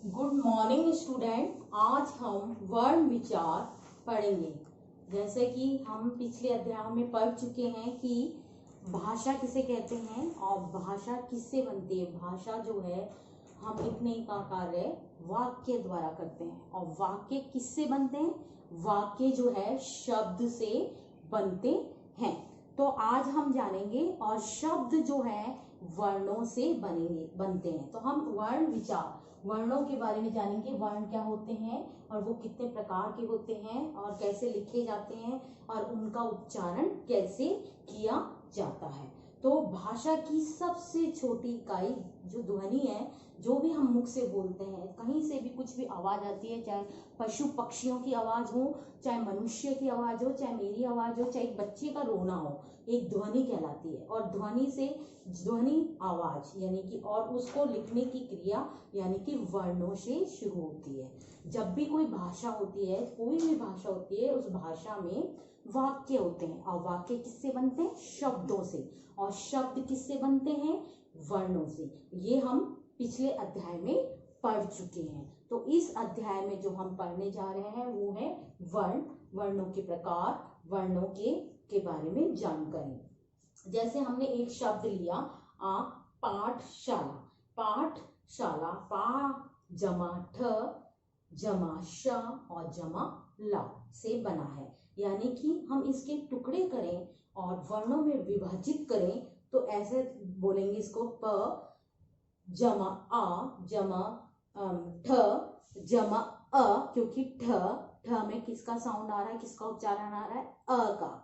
Good morning student. आज हम वर्ण विचार पढ़ेंगे। जैसे कि हम पिछले अध्याय में पढ़ चुके हैं कि भाषा किसे कहते हैं और भाषा किससे बनती है। भाषा जो है हम लिखने का कार्य वाक्य द्वारा करते हैं और वाक्य किससे बनते हैं। वाक्य जो है शब्द से बनते हैं। तो आज हम जानेंगे और शब्द जो है वर्णों से बनते हैं। तो हम वर्ण विचार वर्णों के बारे में जानेंगे। वर्ण क्या होते हैं और वो कितने प्रकार के होते हैं और कैसे लिखे जाते हैं और उनका उच्चारण कैसे किया जाता है। तो भाषा की सबसे छोटी इकाई जो ध्वनि है, जो भी हम मुख से बोलते हैं, कहीं से भी कुछ भी आवाज आती है, चाहे पशु पक्षियों की आवाज हो, चाहे मनुष्य की आवाज हो, चाहे मेरी आवाज हो, चाहे एक बच्चे का रोना हो, एक ध्वनि कहलाती है। और ध्वनि आवाज यानी कि और उसको लिखने की क्रिया यानी कि वर्णों से शुरू होती है। जब भी कोई भाषा होती है, कोई भी भाषा होती है, उस भाषा में वाक्य होते हैं और वाक्य किससे बनते हैं? शब्दों से। और शब्द किससे बनते हैं? वर्णों से। ये हम पिछले अध्याय में पढ़ चुके हैं। तो इस अध्याय में जो हम पढ़ने जा रहे हैं वो है वर्ण, वर्णों के प्रकार, वर्णों के बारे में जानकारी। जैसे हमने एक शब्द लिया पाठशाला। पाठशाला पा जमा ठ जमा श और जमा ला से बना है। यानी कि हम इसके टुकड़े करें और वर्णों में विभाजित करें तो ऐसे बोलेंगे इसको प जमा आ जमा ठ जमा अ, क्योंकि ठ में किसका साउंड आ रहा है, किसका उच्चारण आ रहा है? अ का।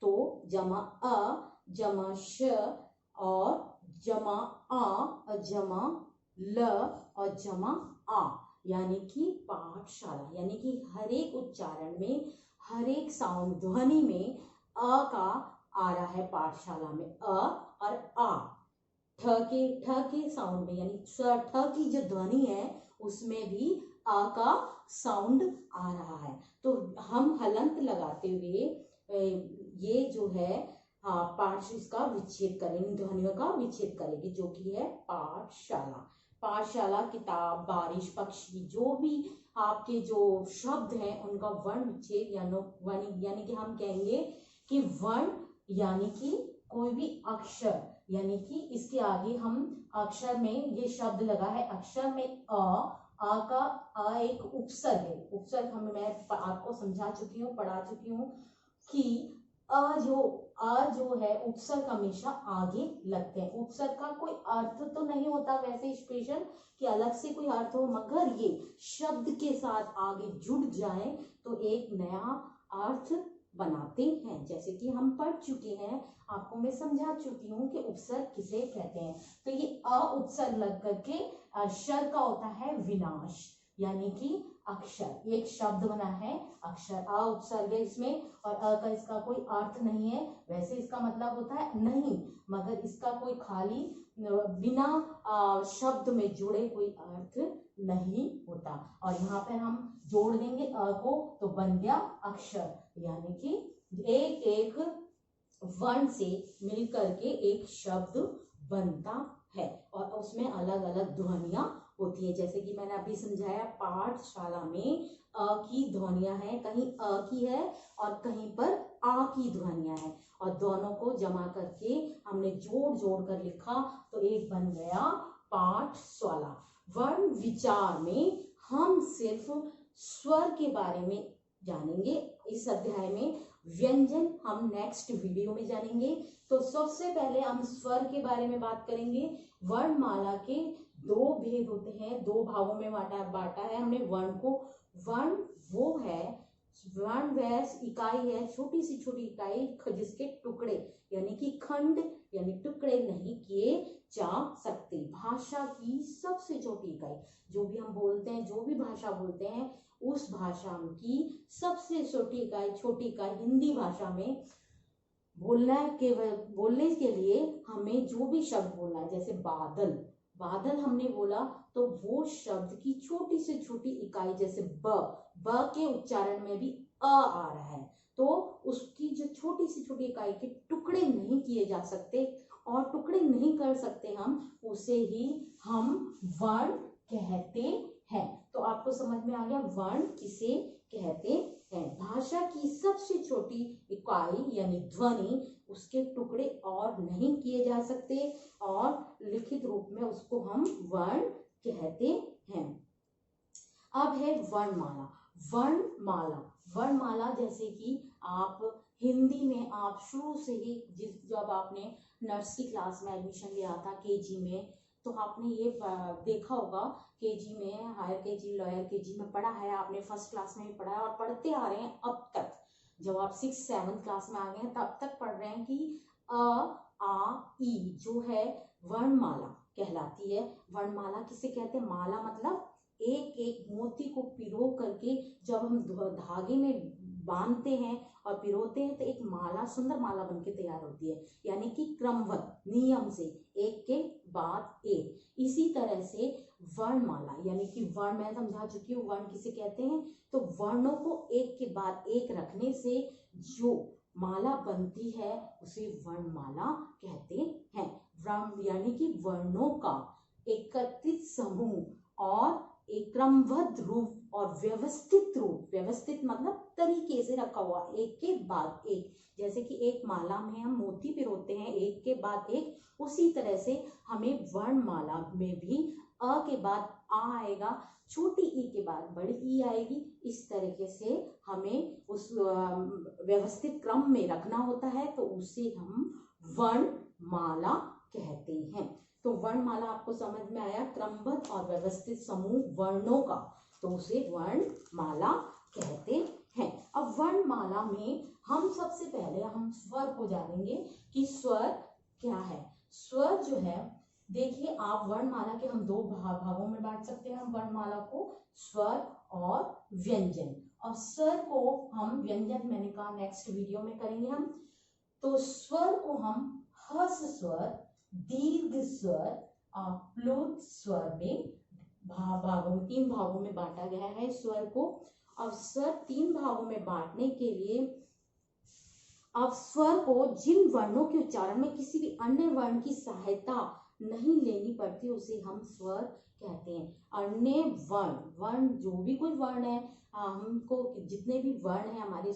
तो जमा अ जमा श और जमा आ और जमा ल और जमा आ, यानी कि पाठशाला। यानी कि हर एक उच्चारण में, हर एक साउंड ध्वनि में अ का आ रहा है पाठशाला में। अ और आ ठ के साउंड में यानी ठ की जो ध्वनि है उसमें भी आ का साउंड आ रहा है। तो हम हलंत लगाते हुए ये जो है पाठ इसका विच्छेद करेंगे, ध्वनियों का विच्छेद करेंगे, जो कि है पाठशाला। पाठशाला, किताब, बारिश, पक्षी, जो भी आपके जो शब्द हैं उनका वर्ण विच्छेद यानी कि हम कहेंगे कि वर्ण यानी कि कोई भी अक्षर, यानी कि इसके आगे हम अक्षर में ये शब्द लगा है, अक्षर में आ का आ एक उपसर्ग है। उपसर्ग मैं आपको समझा चुकी हूँ, पढ़ा चुकी हूँ कि अ जो है उपसर्ग हमेशा आगे लगते हैं। उपसर्ग का कोई अर्थ तो नहीं होता वैसे स्पेशल कि अलग से कोई अर्थ हो, मगर ये शब्द के साथ आगे जुड़ जाए तो एक नया अर्थ बनाते हैं। जैसे कि हम पढ़ चुके हैं, आपको मैं समझा चुकी हूँ कि उपसर्ग किसे कहते हैं। तो ये अ उपसर्ग लग करके शर का होता है विनाश, यानी कि अक्षर, एक शब्द बना है, अक्षर अ उपसर्ग है इसमें और अ का इसका कोई अर्थ नहीं है। वैसे इसका मतलब होता है नहीं, मगर इसका कोई खाली बिना शब्द में जुड़े कोई अर्थ नहीं होता। और यहाँ पर हम जोड़ देंगे अ को तो बन गया अक्षर, यानी कि एक एक वर्ण से मिलकर के एक शब्द बनता है और उसमें अलग अलग ध्वनियां होती है। जैसे कि मैंने अभी समझाया, पाठशाला में अ की ध्वनियां हैं, कहीं अ की है और कहीं पर आ की ध्वनियां हैं और दोनों को जमा करके हमने जोड़ जोड़ कर लिखा तो एक बन गया पाठशाला। वर्ण विचार में हम सिर्फ स्वर के बारे में जानेंगे इस अध्याय में, व्यंजन हम नेक्स्ट वीडियो में जानेंगे। तो सबसे पहले हम स्वर के बारे में बात करेंगे। वर्णमाला के दो भेद होते हैं, दो भागों में बांटा है हमने वर्ण को। वर्ण वो है, वर्ण वह इकाई है, छोटी सी छोटी इकाई जिसके टुकड़े यानी कि खंड यानी टुकड़े नहीं किए जा सकते। भाषा की सबसे छोटी इकाई, जो भी हम बोलते हैं, जो भी भाषा बोलते हैं, उस भाषा की सबसे छोटी इकाई हिंदी भाषा में बोलने के लिए हमें जो भी शब्द बोलना है, जैसे बादल हमने बोला तो वो शब्द की छोटी से छोटी इकाई, जैसे ब के उच्चारण में भी अ आ रहा है, तो उसकी जो छोटी से छोटी इकाई के टुकड़े नहीं किए जा सकते और टुकड़े नहीं कर सकते हम, उसे ही हम वर्ण कहते हैं। तो आपको समझ में आ गया वर्ण किसे कहते हैं। भाषा की सबसे छोटी इकाई यानी ध्वनि, उसके टुकड़े और नहीं किए जा सकते और लिखित रूप में उसको हम वर्ण कहते हैं। अब है वर्णमाला। वर्णमाला, वर्णमाला जैसे कि आप हिंदी में आप शुरू से ही जब आपने नर्सरी क्लास में एडमिशन लिया था केजी में, तो आपने ये देखा होगा केजी में, हायर केजी लोअर केजी में पढ़ा है आपने, फर्स्ट क्लास में भी पढ़ा है और पढ़ते आ रहे हैं अब तक। जब आप 6-7 क्लास में आ गए हैं तब तक पढ़ रहे हैं कि अ आ ई जो है वर्णमाला कहलाती है। वर्णमाला किसे कहते हैं? माला मतलब एक एक मोती को पिरो करके जब हम धागे में बांधते हैं और पिरोते हैं तो एक माला, सुंदर माला बनके तैयार होती है, यानी कि क्रमबद्ध नियम से एक के बाद एक। इसी तरह से वर्णमाला यानी कि वर्ण मैं समझा चुकी हूँ वर्ण किसे कहते हैं। तो वर्णों को एक के बाद एक रखने से जो माला बनती है उसे वर्णमाला कहते हैं। वर्ण यानी कि वर्णों का एकत्रित समूह और एक क्रमबद्ध रूप और व्यवस्थित रूप, व्यवस्थित मतलब तरीके से रखा हुआ एक के बाद एक। जैसे कि एक माला में हम मोती पिरोते हैं एक के बाद एक, उसी तरह से हमें वर्णमाला में भी अ के बाद आ आएगा, छोटी ई के बाद बड़ी ई आएगी। इस तरीके से हमें उस व्यवस्थित क्रम में रखना होता है, तो उसे हम वर्णमाला कहते हैं। तो वर्णमाला आपको समझ में आया, क्रमबद्ध और व्यवस्थित समूह वर्णों का, तो उसे वर्णमाला कहते हैं। अब वर्णमाला में हम सबसे पहले हम स्वर को जानेंगे कि स्वर क्या है। स्वर जो है, देखिए आप वर्णमाला के हम दो भागों में बांट सकते हैं हम वर्णमाला को, स्वर और व्यंजन। और स्वर को हम व्यंजन मैंने कहा नेक्स्ट वीडियो में करेंगे हम। तो स्वर को हम ह्रस्व स्वर, दीर्घ स्वर और प्लुत स्वर में भागों में, 3 भागों में बांटा गया है स्वर को। अब स्वर 3 भागों में बांटने के लिए अब स्वर को जिन वर्णों के उच्चारण में किसी भी अन्य वर्ण की सहायता नहीं लेनी पड़ती उसे हम स्वर कहते हैं। अन्य वर्ण जो भी कोई वर्ण है, हमको जितने भी वर्ण है हमारे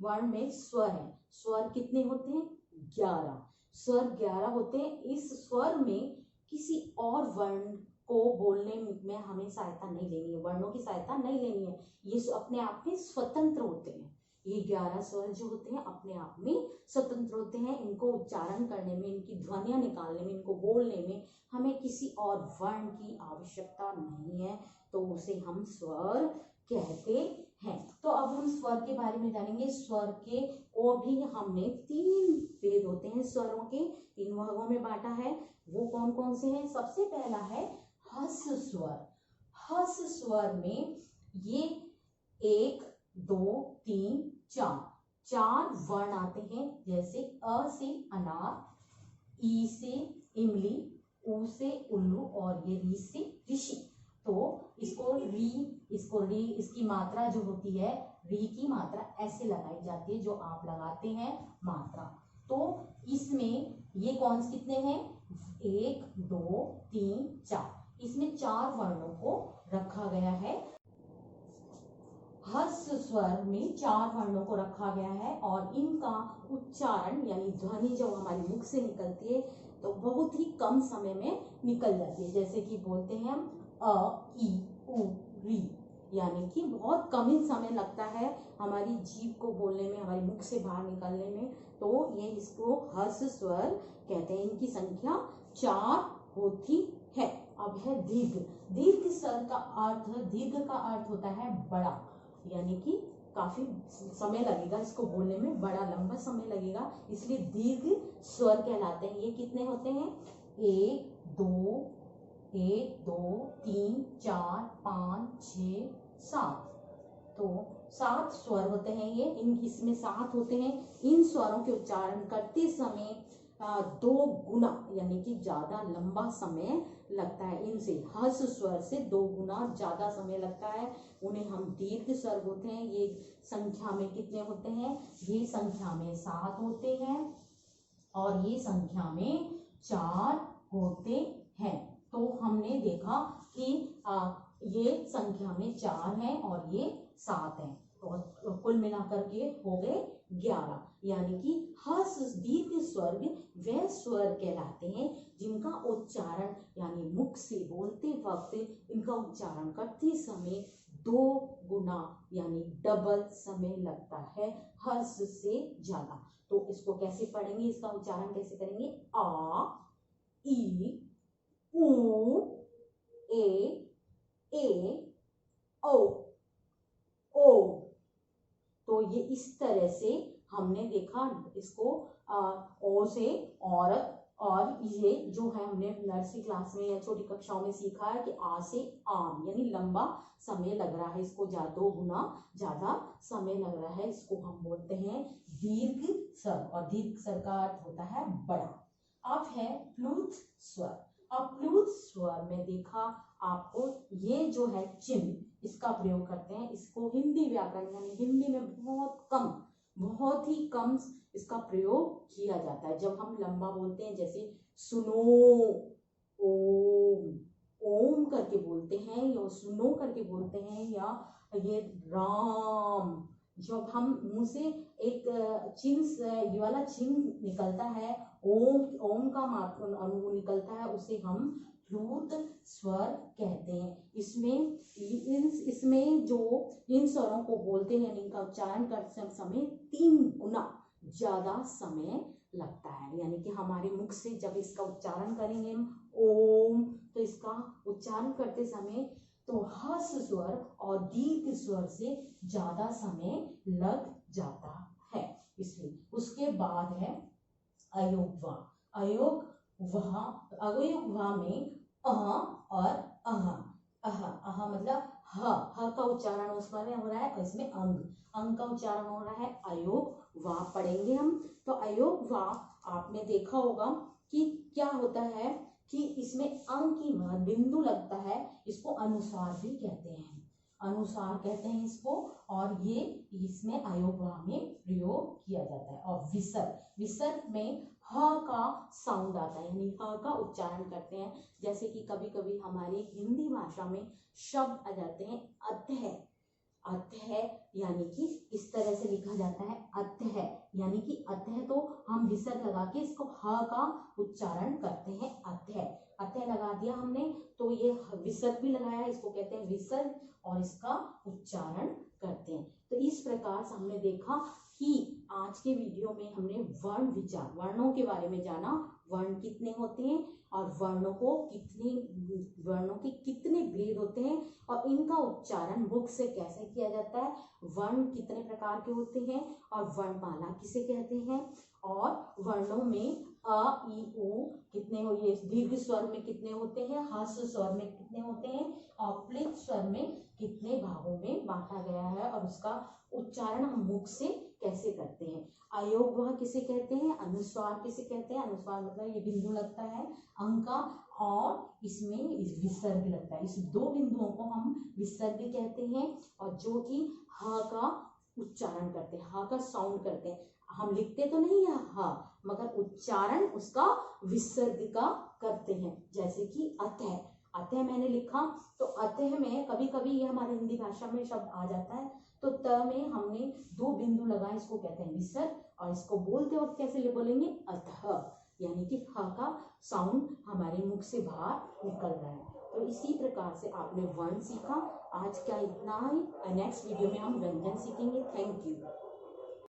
वर्ण में स्वर है। स्वर कितने होते हैं? 11 स्वर 11 होते हैं। इस स्वर में किसी और वर्ण को बोलने में हमें सहायता नहीं लेनी है, वर्णों की सहायता नहीं लेनी है, ये अपने आप में स्वतंत्र होते हैं। ये 11 स्वर जो होते हैं अपने आप में स्वतंत्र होते हैं। इनको उच्चारण करने में, इनकी ध्वनियां निकालने में, इनको बोलने में हमें किसी और वर्ण की आवश्यकता नहीं है, तो उसे हम स्वर कहते हैं। तो अब हम स्वर के बारे में जानेंगे। स्वर के को भी हमने 3 भेद होते हैं, स्वरों के 3 भागों में बांटा है। वो कौन कौन से हैं? सबसे पहला है ह्रस्व स्वर। ह्रस्व स्वर में ये 1 2 3 4 वर्ण आते हैं, जैसे अ से अनार, ई से इमली, उ से उल्लू और ये री से ऋषि। तो इसको री, इसकी मात्रा जो होती है, री की मात्रा ऐसे लगाई जाती है जो आप लगाते हैं मात्रा। तो इसमें ये कौन कितने हैं? 1 2 3 4, इसमें 4 वर्णों को रखा गया है। ह्रस्व स्वर में 4 वर्णों को रखा गया है और इनका उच्चारण यानी ध्वनि जब हमारे मुख से निकलती है तो बहुत ही कम समय में निकल जाती है। जैसे कि बोलते हैं हम अ ई उ री, यानी कि बहुत कम ही समय लगता है हमारी जीभ को बोलने में, हमारे मुख से बाहर निकलने में, तो ये इसको ह्रस्व स्वर कहते हैं। इनकी संख्या 4 होती है। अब है दीर्घ। दीर्घ स्वर का अर्थ, दीर्घ का अर्थ होता है बड़ा, यानी कि काफी समय लगेगा इसको बोलने में, बड़ा लंबा समय लगेगा, इसलिए दीर्घ स्वर कहलाते हैं। ये कितने होते हैं? 1 2 3 4 5 6 7, तो 7 स्वर होते हैं ये। इसमें 7 होते हैं। इन स्वरों के उच्चारण करते समय 2 गुना यानी कि ज्यादा लंबा समय लगता है। इनसे ह्रस्व स्वर से 2 गुना ज्यादा समय लगता है। उन्हें हम दीर्घ स्वर बोलते हैं। ये संख्या में कितने होते हैं? ये संख्या में 7 होते हैं और ये संख्या में 4 होते हैं। तो हमने देखा कि ये संख्या में 4 है और ये 7 है, तो कुल मिलाकर के हो गए 11। यानी कि हर्ष दीर्घ स्वर्ग वे स्वर कहलाते हैं जिनका उच्चारण यानी मुख से बोलते वक्त इनका उच्चारण करते समय 2 गुना यानी डबल समय लगता है हर्ष से ज्यादा। तो इसको कैसे पढ़ेंगे, इसका उच्चारण कैसे करेंगे, आ ई उ ए ओ। तो ये इस तरह से हमने देखा इसको ओ से औरत, और ये जो है हमने नर्सरी क्लास में या छोटी कक्षाओं में सीखा है कि आ से आम, यानी लंबा समय लग रहा है, इसको 2 गुना ज्यादा समय लग रहा है, इसको हम बोलते हैं दीर्घ स्वर, और दीर्घ स्वर का अर्थ होता है बड़ा। अब है प्लुत स्वर। अब प्लुत स्वर में देखा आपको ये जो है चिन्ह, इसका प्रयोग करते हैं, इसको हिंदी व्याकरण यानी हिंदी में बहुत ही कम इसका प्रयोग किया जाता है। जब हम लंबा बोलते हैं, जैसे सुनो, ओम, ओम करके बोलते हैं, या सुनो करके बोलते हैं, या ये राम, जब हम मुंह से एक चिन्ह, ये वाला चिन्ह निकलता है, ओम का मात्र निकलता है, उसे हम प्लुत स्वर कहते हैं। इसमें जो इन स्वरों को बोलते हैं, इनका उच्चारण करते समय 3 गुना ज्यादा समय लगता है। यानी कि हमारे मुख से जब इसका उच्चारण करेंगे हम ओम, तो इसका उच्चारण करते समय तो हर्ष स्वर और दीर्घ स्वर से ज्यादा समय लग जाता है, इसलिए। उसके बाद है अयोगवा। अयोगवा में और अह मतलब ह का उच्चारण उसमें हो रहा है, और इसमें अंग का उच्चारण हो रहा है। अयोग वा पढ़ेंगे हम। तो अयोग वा आपने देखा होगा कि क्या होता है कि इसमें अंग की बिंदु लगता है, इसको अनुस्वार भी कहते हैं, अनुस्वार कहते हैं इसको, और ये इसमें अयोगवा में प्रयोग किया जाता है। और विसर्ग में ह का साउंड आता है, यानी ह का उच्चारण करते हैं। जैसे कि कभी कभी हमारी हिंदी भाषा में शब्द आ जाते हैं अतः, यानी कि इस तरह से लिखा जाता है अतः, यानी कि अतः, तो हम विसर्ग लगा के इसको ह का उच्चारण करते हैं, अतः लगा दिया हमने, तो ये विसर्ग भी लगाया, इसको कहते हैं विसर्ग, और इसका उच्चारण करते हैं। तो इस प्रकार से हमने देखा कि आज के वीडियो में हमने वर्ण विचार, वर्णों के बारे में जाना, वर्ण कितने होते हैं और वर्णों के कितने भेद होते हैं, और इनका उच्चारण मुख से कैसे किया जाता है, वर्ण कितने प्रकार के होते हैं, और वर्णमाला किसे कहते हैं, और वर्णों में अ ई उ कितने हो, ये दीर्घ स्वर में कितने होते हैं, ह्रस्व स्वर में कितने होते हैं, और प्लुत स्वर में कितने भागों में बांटा गया है, और उसका उच्चारण हम मुख से कैसे करते हैं। अयोग वह किसे कहते हैं, अनुस्वार किसे कहते हैं, अनुस्वार मतलब ये बिंदु लगता है अंग का, और इसमें विसर्ग लगता है, इस 2 बिंदुओं को हम विसर्ग कहते हैं, और जो कि ह का उच्चारण करते हैं, ह का साउंड करते हैं। हम लिखते तो नहीं है ह, मगर उच्चारण उसका विसर्ग का करते हैं। जैसे कि अतः मैंने लिखा, तो अतः में कभी कभी ये हमारे हिंदी भाषा में शब्द आ जाता है, तो त में हमने 2 बिंदु लगाए, इसको कहते हैं विसर्ग, और इसको बोलते वक्त कैसे बोलेंगे, अतः, यानी कि ह का साउंड हमारे मुख से बाहर निकल रहा है। तो इसी प्रकार से आपने वर्ण सीखा। आज का इतना ही, नेक्स्ट वीडियो में हम व्यंजन सीखेंगे। Thank you.